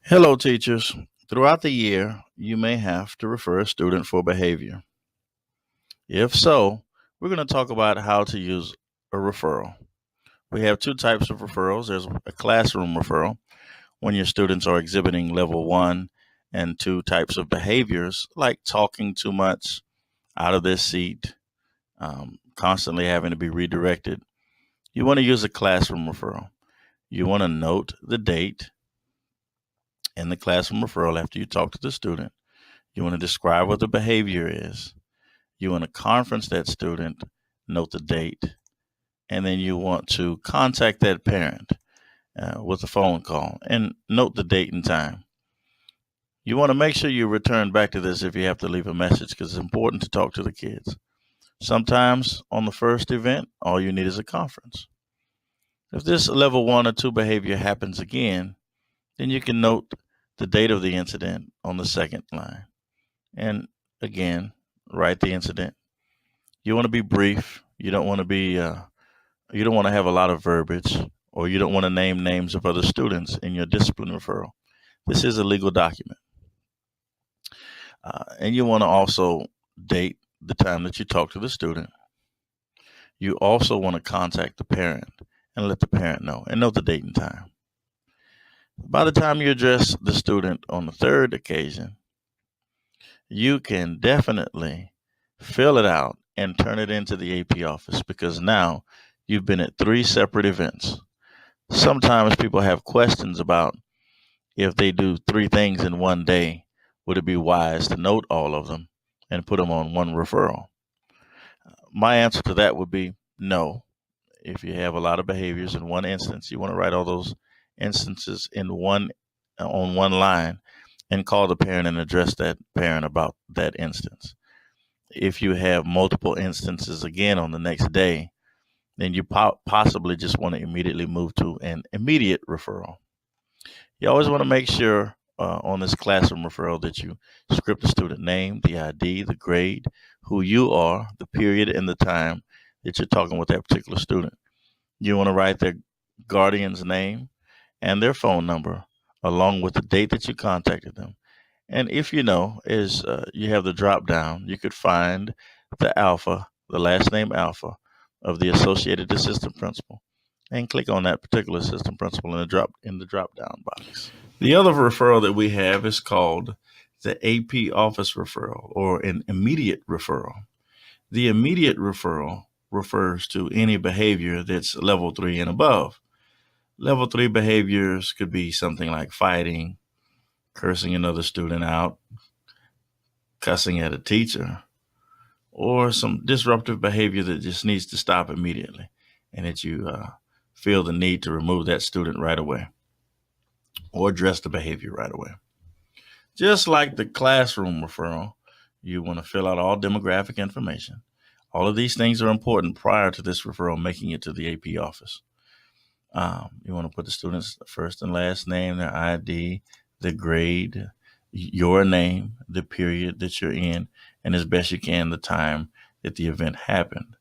Hello, teachers. Throughout the year, you may have to refer a student for behavior. If so, we're going to talk about how to use a referral. We have two types of referrals. There's a classroom referral when your students are exhibiting level 1 and 2 types of behaviors like talking too much, out of their seat, constantly having to be redirected. You want to use a classroom referral. You want to note the date in the classroom referral after you talk to the student. You want to describe what the behavior is. You want to conference that student, note the date, and then you want to contact that parent with a phone call and note the date and time. You want to make sure you return back to this if you have to leave a message because it's important to talk to the kids. Sometimes on the first event, all you need is a conference. If this level 1 or 2 behavior happens again, then you can note the date of the incident on the second line. And again, write the incident. You want to be brief. You don't want to you don't want to have a lot of verbiage, or you don't want to name names of other students in your discipline referral. This is a legal document. And you want to also date the time that you talk to the student. You also want to contact the parent and let the parent know and note the date and time. By the time you address the student on the third occasion, you can definitely fill it out and turn it into the AP office because now you've been at 3 separate events. Sometimes people have questions about if they do 3 things in one day, would it be wise to note all of them and put them on one referral? My answer to that would be no. If you have a lot of behaviors in one instance, you want to write all those instances in one on one line and call the parent and address that parent about that instance. If you have multiple instances again on the next day, then you possibly just want to immediately move to an immediate referral. You always want to make sure on this classroom referral that you script the student name, the ID, the grade, who you are, the period, and the time that you're talking with that particular student. You want to write their guardian's name and their phone number along with the date that you contacted them. And if you know, is you have the drop down, you could find the alpha, the last name alpha of the associated assistant principal, and click on that particular assistant principal in the drop down box. The other referral that we have is called the AP office referral or an immediate referral. The immediate referral refers to any behavior that's level 3 and above. Level 3 behaviors could be something like fighting, cursing another student out, cussing at a teacher, or some disruptive behavior that just needs to stop immediately and that you feel the need to remove that student right away or address the behavior right away. Just like the classroom referral, you want to fill out all demographic information. All of these things are important prior to this referral making it to the AP office. You want to put the student's first and last name, their ID, the grade, your name, the period that you're in, and as best you can, the time that the event happened.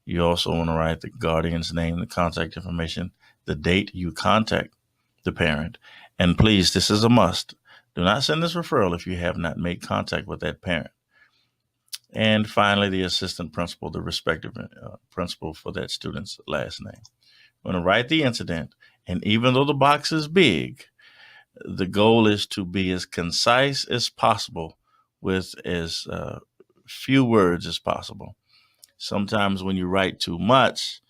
You also want to write the guardian's name, the contact information, the date you contact the parent. And please, this is a must. Do not send this referral if you have not made contact with that parent. And finally, the assistant principal, the respective principal for that student's last name. I'm going to write the incident, and even though the box is big, the goal is to be as concise as possible with as few words as possible. Sometimes when you write too much,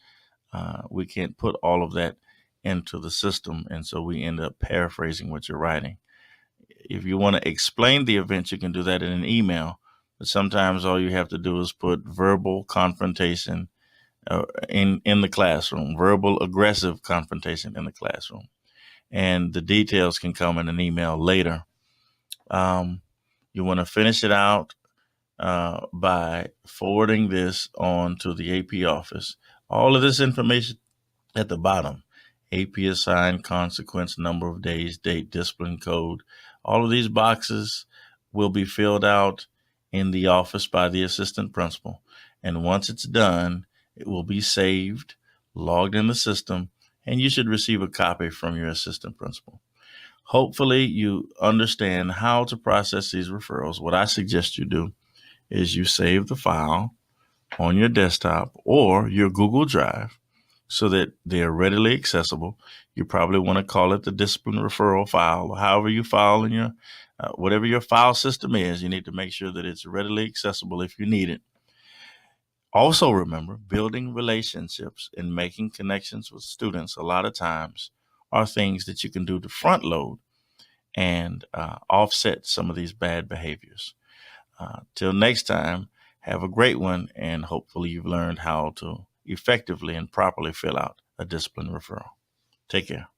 we can't put all of that into the system, and so we end up paraphrasing what you're writing. If you want to explain the event, you can do that in an email, but sometimes all you have to do is put verbal confrontation in the classroom, verbal aggressive confrontation in the classroom, and the details can come in an email later. You want to finish it out by forwarding this on to the AP office. All of this information at the bottom: AP assigned, consequence, number of days, date, discipline code. All of these boxes will be filled out in the office by the assistant principal. And once it's done, it will be saved, logged in the system, and you should receive a copy from your assistant principal. Hopefully you understand how to process these referrals. What I suggest you do is you save the file on your desktop or your Google Drive so that they're readily accessible. You probably want to call it the discipline referral file, or however you file in your, whatever your file system is, you need to make sure that it's readily accessible if you need it. Also remember, building relationships and making connections with students a lot of times are things that you can do to front load and offset some of these bad behaviors. Till next time, have a great one, and hopefully you've learned how to effectively and properly fill out a discipline referral. Take care.